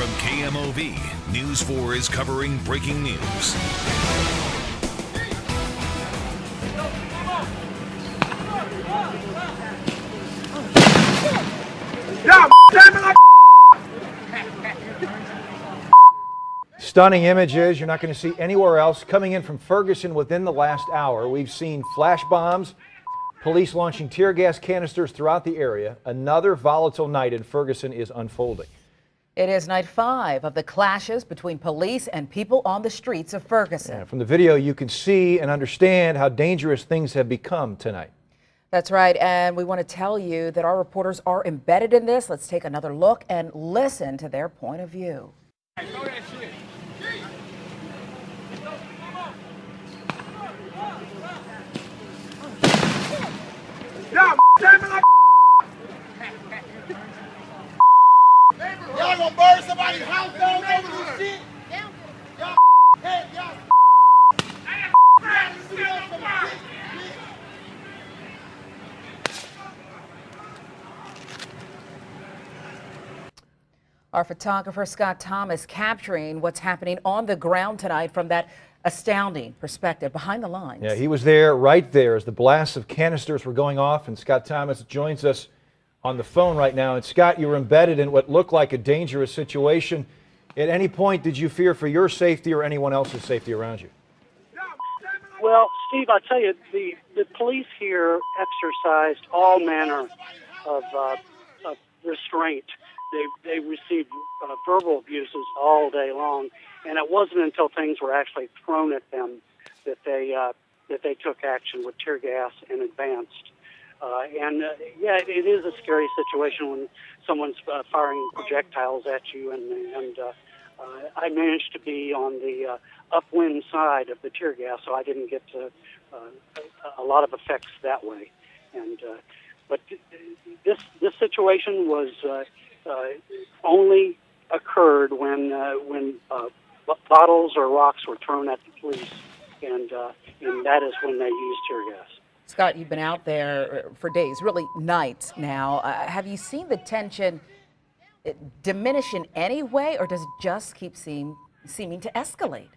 From KMOV, News 4 is covering breaking news. Stunning images you're not going to see anywhere else coming in from Ferguson within the last hour. We've seen flash bombs, police launching tear gas canisters throughout the area. Another volatile night in Ferguson is unfolding. It is night 5 of the clashes between police and people on the streets of Ferguson. Yeah, from the video, you can see and understand how dangerous things have become tonight. That's right, and we want to tell you that our reporters are embedded in this. Let's take another look and listen to their point of view. Y'all gonna burn somebody's house down over this shit? Y'all hey, y'all Our photographer Scott Thomas capturing what's happening on the ground tonight from that astounding perspective behind the lines. Yeah, he was there, right there, as the blasts of canisters were going off, and Scott Thomas joins us on the phone right now. And Scott, you were embedded in what looked like a dangerous situation. At any point, did you fear for your safety or anyone else's safety around you? Well, Steve, I tell you, the police here exercised all manner of restraint. They received verbal abuses all day long, and it wasn't until things were actually thrown at them that they took action with tear gas and advanced. Yeah, it is a scary situation when someone's firing projectiles at you, and I managed to be on the upwind side of the tear gas, so I didn't get a lot of effects that way. But this situation was only occurred when bottles or rocks were thrown at the police, and that is when they used tear gas. Scott, you've been out there for days, really nights now. Have you seen the tension diminish in any way, or does it just keep seeming to escalate?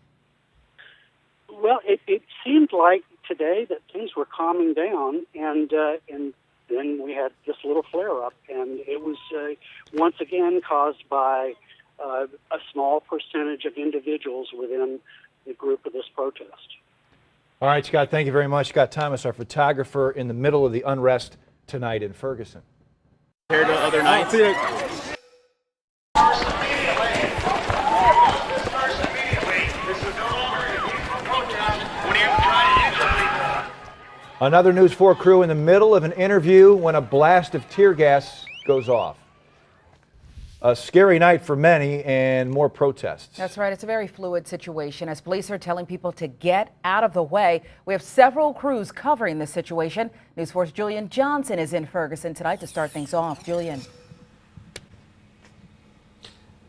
Well, it seemed like today that things were calming down, and then we had this little flare-up, and it was once again caused by a small percentage of individuals within the group of this protest. All right, Scott, thank you very much. Scott Thomas, our photographer, in the middle of the unrest tonight in Ferguson. Compared to other nights. Another News 4 crew in the middle of an interview when a blast of tear gas goes off. A scary night for many and more protests. That's right. It's a very fluid situation as police are telling people to get out of the way. We have several crews covering this situation. News 4's Julian Johnson is in Ferguson tonight to start things off. Julian.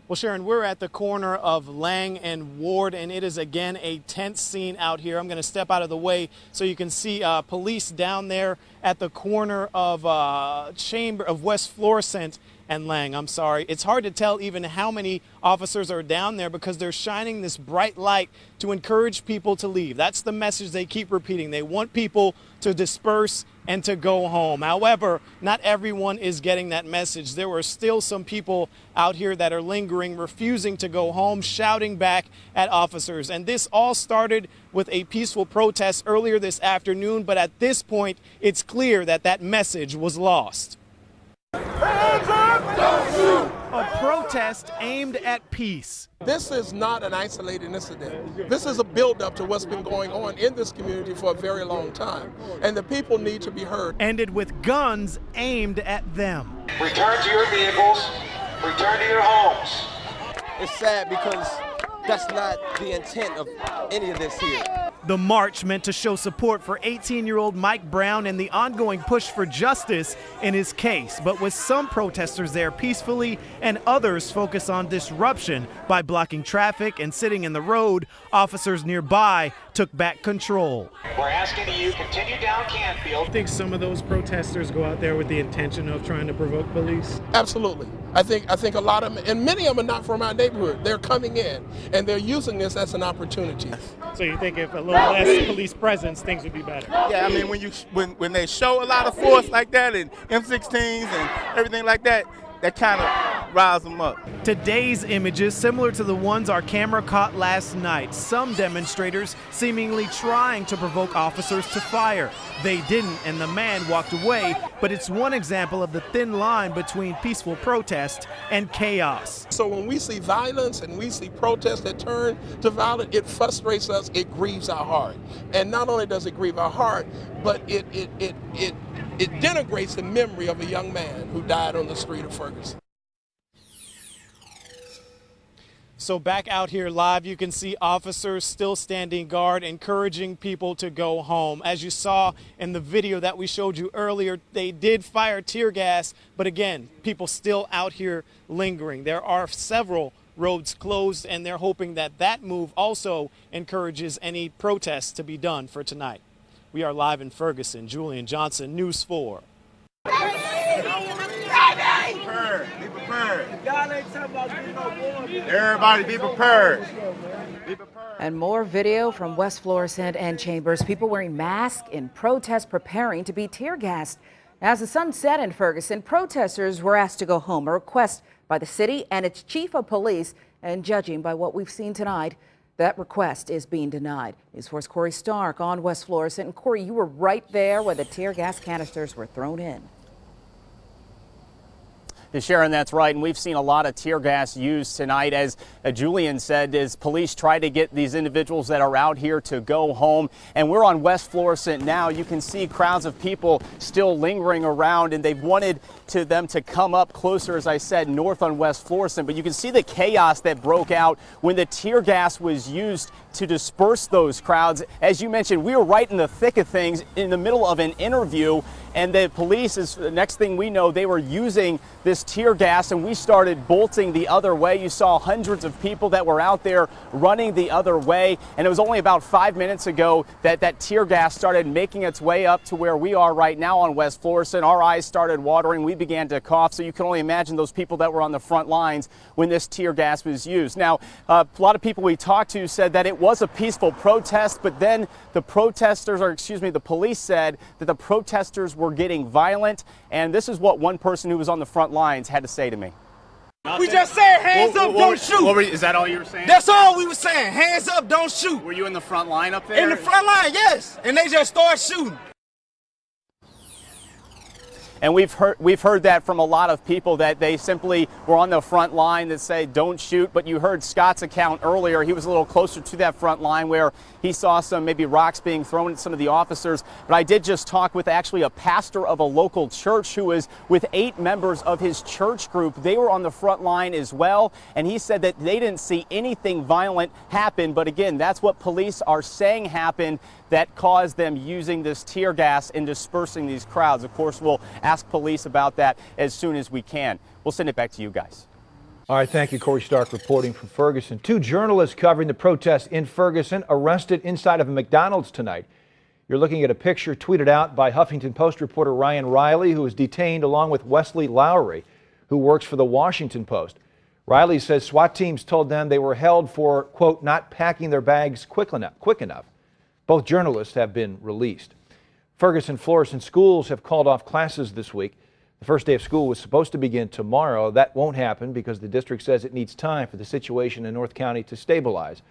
Well, Sharon, we're at the corner of Lang and Ward, and it is again a tense scene out here. I'm going to step out of the way so you can see police down there at the corner of West Florissant and Lang. I'm sorry. It's hard to tell even how many officers are down there because they're shining this bright light to encourage people to leave. That's the message they keep repeating. They want people to disperse and to go home. However, not everyone is getting that message. There were still some people out here that are lingering, refusing to go home, shouting back at officers. And this all started with a peaceful protest earlier this afternoon, but at this point, it's clear that that message was lost. A protest aimed at peace. This is not an isolated incident. This is a build-up to what's been going on in this community for a very long time, and the people need to be heard. Ended with guns aimed at them. Return to your vehicles. Return to your homes. It's sad because that's not the intent of any of this here. The march meant to show support for 18-year-old Mike Brown and the ongoing push for justice in his case, but with some protesters there peacefully and others focused on disruption by blocking traffic and sitting in the road, officers nearby took back control. We're asking you continue down Canfield. I think some of those protesters go out there with the intention of trying to provoke police. Absolutely. I think a lot of them, and many of them are not from our neighborhood. They're coming in, and they're using this as an opportunity. So you think if a little less police presence, things would be better? Yeah, I mean, when they show a lot of force like that and M16s and everything like that, that kind of riles them up. Today's images similar to the ones our camera caught last night. Some demonstrators seemingly trying to provoke officers to fire. They didn't, and the man walked away, but it's one example of the thin line between peaceful protest and chaos. So when we see violence and we see protests that turn to violence, it frustrates us, it grieves our heart. And not only does it grieve our heart, but it denigrates the memory of a young man who died on the street of Ferguson. So back out here live, you can see officers still standing guard, encouraging people to go home. As you saw in the video that we showed you earlier, they did fire tear gas, but again, people still out here lingering. There are several roads closed, and they're hoping that that move also encourages any protests to be done for tonight. We are live in Ferguson. Julian Johnson, News 4. Be prepared. Everybody be prepared. And more video from West Florissant and Chambers. People wearing masks in protest, preparing to be tear gassed. As the sun set in Ferguson, protesters were asked to go home, a request by the city and its chief of police. And judging by what we've seen tonight, that request is being denied. News 4's Corey Stark on West Florissant. And Corey, you were right there where the tear gas canisters were thrown in. Sharon, that's right. And we've seen a lot of tear gas used tonight, as Julian said, as police try to get these individuals that are out here to go home. And we're on West Florissant now. You can see crowds of people still lingering around, and they've wanted them to come up closer, as I said, north on West Florissant. But you can see the chaos that broke out when the tear gas was used to disperse those crowds. As you mentioned, we were right in the thick of things in the middle of an interview, and the police, is the next thing we know, they were using this tear gas, and we started bolting the other way. You saw hundreds of people that were out there running the other way, and it was only about 5 minutes ago that that tear gas started making its way up to where we are right now on West Florissant. Our eyes started watering. We began to cough, so you can only imagine those people that were on the front lines when this tear gas was used. Now, a lot of people we talked to said that it was a peaceful protest, but then the police said that the protesters were getting violent, and this is what one person who was on the front lines had to say to me. We just said hands up, don't shoot. Is that all you were saying? That's all we were saying. Hands up, don't shoot. Were you in the front line up there? In the front line, yes. And they just started shooting. And we've heard that from a lot of people, that they simply were on the front line that say don't shoot. But you heard Scott's account earlier. He was a little closer to that front line where he saw some maybe rocks being thrown at some of the officers. But I did just talk with actually a pastor of a local church who was with 8 members of his church group. They were on the front line as well, and he said that they didn't see anything violent happen. But again, that's what police are saying happened that caused them using this tear gas and dispersing these crowds. Of course, we'll ask police about that as soon as we can. We'll send it back to you guys. All right, thank you, Corey Stark, reporting from Ferguson. 2 journalists covering the protests in Ferguson arrested inside of a McDonald's tonight. You're looking at a picture tweeted out by Huffington Post reporter Ryan Riley, who was detained along with Wesley Lowry, who works for the Washington Post. Riley says SWAT teams told them they were held for, quote, not packing their bags quick enough. Both journalists have been released. Ferguson, Florissant schools have called off classes this week. The first day of school was supposed to begin tomorrow. That won't happen because the district says it needs time for the situation in North County to stabilize.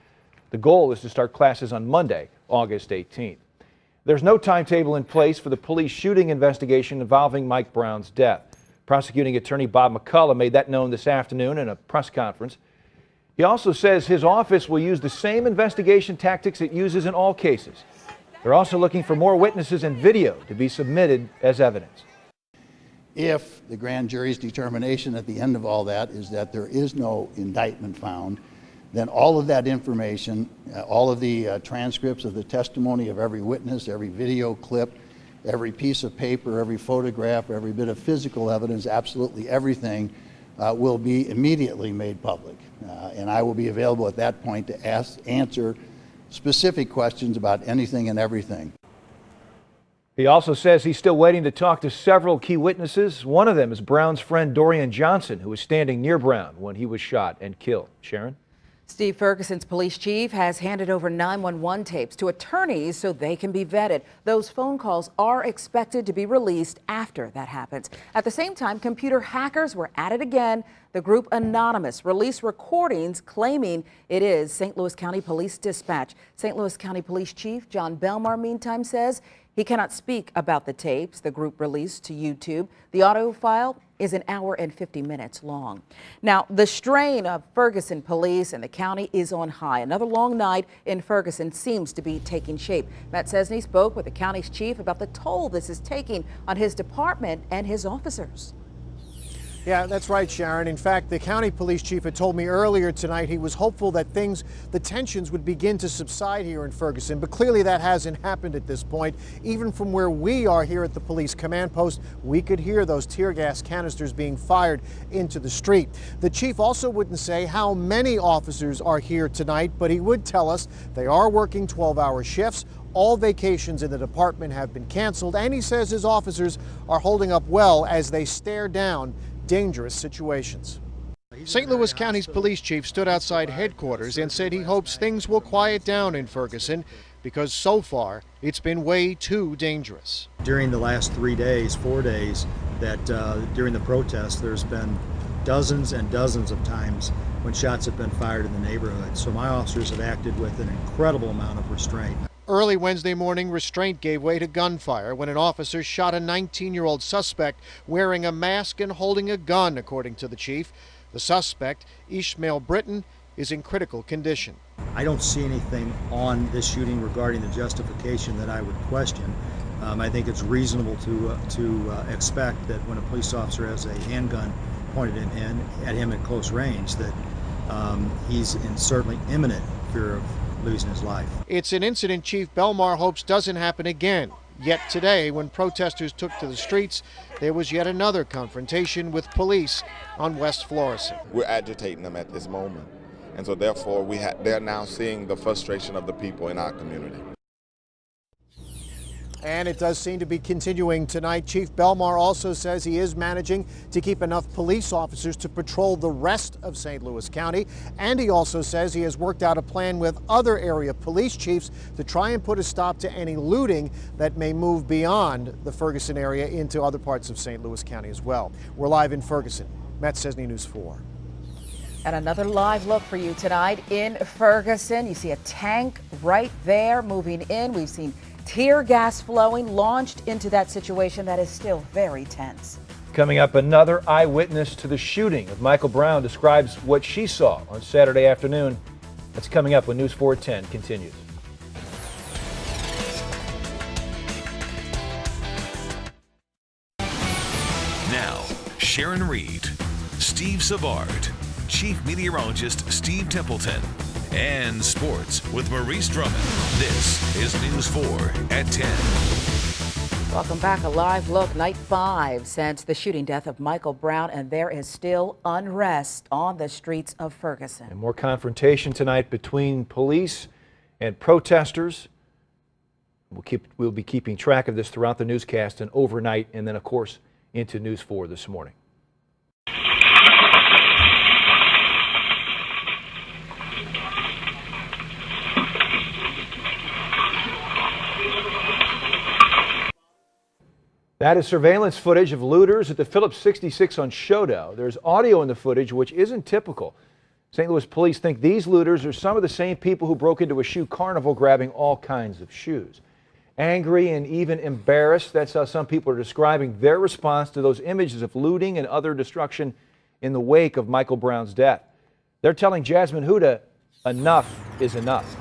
The goal is to start classes on Monday, August 18th. There's no timetable in place for the police shooting investigation involving Mike Brown's death. Prosecuting attorney Bob McCullough made that known this afternoon in a press conference. He also says his office will use the same investigation tactics it uses in all cases. They're also looking for more witnesses and video to be submitted as evidence. If the grand jury's determination at the end of all that is that there is no indictment found, then all of that information, all of the transcripts of the testimony of every witness, every video clip, every piece of paper, every photograph, every bit of physical evidence, absolutely everything will be immediately made public. And I will be available at that point to answer specific questions about anything and everything. He also says he's still waiting to talk to several key witnesses. One of them is Brown's friend Dorian Johnson, who was standing near Brown when he was shot and killed. Sharon? Steve Ferguson's police chief has handed over 911 tapes to attorneys so they can be vetted. Those phone calls are expected to be released after that happens. At the same time, computer hackers were at it again. The group Anonymous released recordings claiming it is St. Louis County Police Dispatch. St. Louis County Police Chief John Belmar, meantime, says he cannot speak about the tapes the group released to YouTube. The audio file is an hour and 50 minutes long. Now, the strain of Ferguson police and the county is on high. Another long night in Ferguson seems to be taking shape. Matt Cesney spoke with the county's chief about the toll this is taking on his department and his officers. Yeah, that's right, Sharon. In fact, the county police chief had told me earlier tonight he was hopeful that the tensions would begin to subside here in Ferguson, but clearly that hasn't happened at this point. Even from where we are here at the police command post, we could hear those tear gas canisters being fired into the street. The chief also wouldn't say how many officers are here tonight, but he would tell us they are working 12-hour shifts. All vacations in the department have been canceled, and he says his officers are holding up well as they stare down dangerous situations. St. Louis County's police chief stood outside headquarters and said he hopes things will quiet down in Ferguson because so far it's been way too dangerous. During the last 4 days that during the protest, there's been dozens and dozens of times when shots have been fired in the neighborhood. So my officers have acted with an incredible amount of restraint. Early Wednesday morning, restraint gave way to gunfire when an officer shot a 19-year-old suspect wearing a mask and holding a gun, according to the chief. The suspect, Ishmael Britton, is in critical condition. I don't see anything on this shooting regarding the justification that I would question. I think it's reasonable to expect that when a police officer has a handgun pointed at him at close range, that he's in certainly imminent fear of losing his life. It's an incident Chief Belmar hopes doesn't happen again. Yet today, when protesters took to the streets, there was yet another confrontation with police on West Florissant. We're agitating them at this moment, and so therefore they're now seeing the frustration of the people in our community. And it does seem to be continuing tonight. Chief Belmar also says he is managing to keep enough police officers to patrol the rest of St. Louis County. And he also says he has worked out a plan with other area police chiefs to try and put a stop to any looting that may move beyond the Ferguson area into other parts of St. Louis County as well. We're live in Ferguson. Matt Cesney, News 4. And another live look for you tonight in Ferguson. You see a tank right there moving in. We've seen tear gas flowing, launched into that situation that is still very tense. Coming up, another eyewitness to the shooting of Michael Brown describes what she saw on Saturday afternoon. That's coming up when News 4 at 10 continues. Now, Sharon Reed, Steve Savard, Chief Meteorologist Steve Templeton, and sports with Maurice Drummond. This is News 4 at 10. Welcome back. A live look, night 5 since the shooting death of Michael Brown, and there is still unrest on the streets of Ferguson. And more confrontation tonight between police and protesters. We'll be keeping track of this throughout the newscast and overnight, and then, of course, into News 4 this morning. That is surveillance footage of looters at the Phillips 66 on Shodo. There's audio in the footage which isn't typical. St. Louis police think these looters are some of the same people who broke into a shoe carnival grabbing all kinds of shoes. Angry and even embarrassed, that's how some people are describing their response to those images of looting and other destruction in the wake of Michael Brown's death. They're telling Jasmine Huda, enough is enough.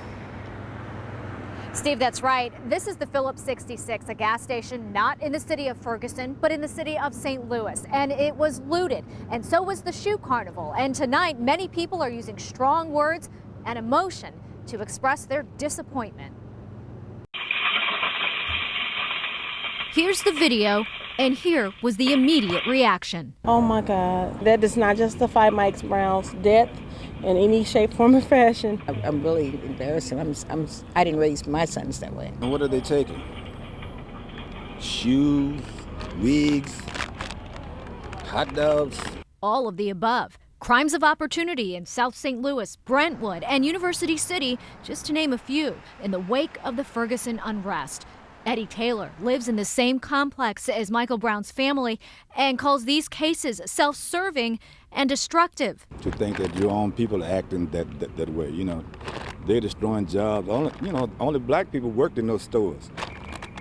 Steve, that's right. This is the Phillips 66, a gas station not in the city of Ferguson, but in the city of St. Louis. And it was looted, and so was the shoe carnival. And tonight, many people are using strong words and emotion to express their disappointment. Here's the video And here was the immediate reaction. Oh my God, that does not justify Mike Brown's death in any shape, form, or fashion. I'm really embarrassed. I didn't raise my sons that way. And what are they taking? Shoes, wigs, hot dogs. All of the above. Crimes of opportunity in South St. Louis, Brentwood, and University City, just to name a few, in the wake of the Ferguson unrest. Eddie Taylor lives in the same complex as Michael Brown's family and calls these cases self-serving and destructive. To think that your own people are acting that way, you know, they're destroying jobs. Only black people worked in those stores.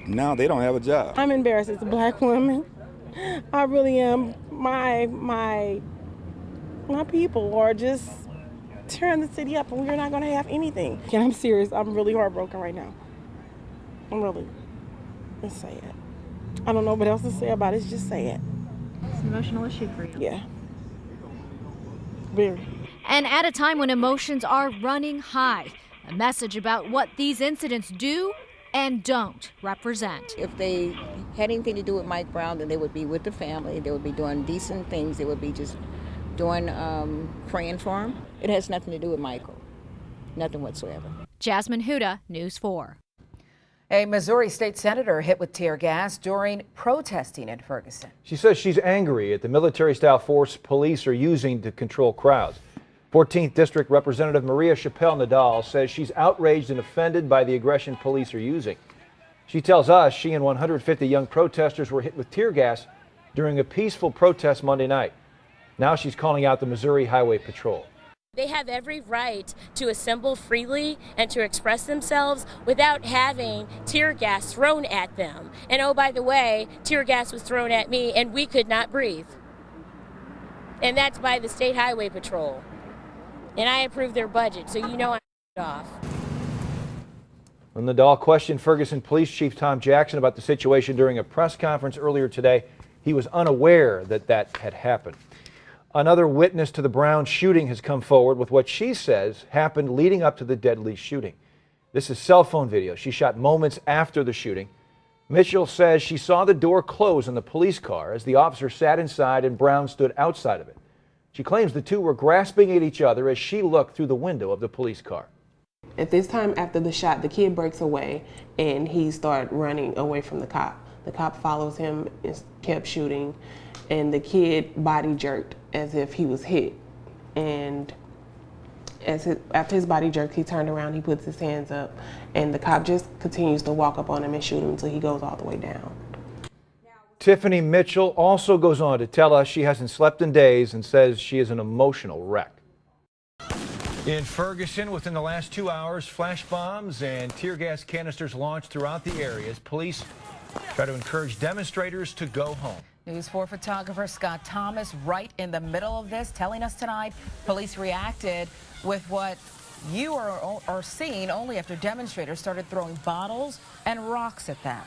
Now they don't have a job. I'm embarrassed as a black woman. I really am. My people are just tearing the city up, and we're not going to have anything. And I'm serious. I'm really heartbroken right now. I'm really. It's sad. I don't know what else to say about it. It's just sad. It's an emotional issue for you. Yeah. Very. And at a time when emotions are running high, a message about what these incidents do and don't represent. If they had anything to do with Mike Brown, then they would be with the family. They would be doing decent things. They would be just doing praying for him. It has nothing to do with Michael. Nothing whatsoever. Jasmine Huda, News 4. A Missouri state senator hit with tear gas during protesting in Ferguson. She says she's angry at the military-style force police are using to control crowds. 14th District Representative Maria Chappelle Nadal says she's outraged and offended by the aggression police are using. She tells us she and 150 young protesters were hit with tear gas during a peaceful protest Monday night. Now she's calling out the Missouri Highway Patrol. They have every right to assemble freely and to express themselves without having tear gas thrown at them. And oh, by the way, tear gas was thrown at me and we could not breathe. And that's by the State Highway Patrol. And I approved their budget, so you know I'm off. When Nadal questioned Ferguson Police Chief Tom Jackson about the situation during a press conference earlier today, he was unaware that had happened. Another witness to the Brown shooting has come forward with what she says happened leading up to the deadly shooting. This is cell phone video she shot moments after the shooting. Mitchell says she saw the door close on the police car as the officer sat inside and Brown stood outside of it. She claims the two were grasping at each other as she looked through the window of the police car. At this time after the shot, the kid breaks away and he started running away from the cop. The cop follows him and kept shooting, and the kid body jerked as if he was hit. And after his body jerked, he turned around, he puts his hands up, and the cop just continues to walk up on him and shoot him until he goes all the way down. Tiffany Mitchell also goes on to tell us she hasn't slept in days and says she is an emotional wreck. In Ferguson, within the last 2 hours, flash bombs and tear gas canisters launched throughout the area as police try to encourage demonstrators to go home. News 4 photographer Scott Thomas right in the middle of this, telling us tonight police reacted with what you are seeing only after demonstrators started throwing bottles and rocks at them.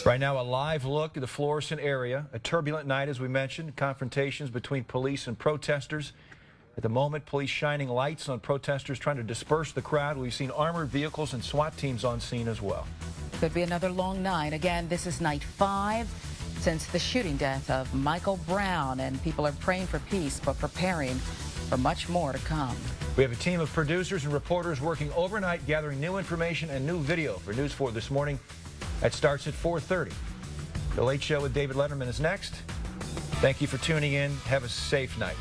Right now, a live look at the Florissant area. A turbulent night, as we mentioned, confrontations between police and protesters. At the moment, police shining lights on protesters trying to disperse the crowd. We've seen armored vehicles and SWAT teams on scene as well. Could be another long night. Again, this is night 5 since the shooting death of Michael Brown, and people are praying for peace but preparing for much more to come. We have a team of producers and reporters working overnight gathering new information and new video for News 4 this morning. That starts at 4:30. The Late Show with David Letterman is next. Thank you for tuning in. Have a safe night.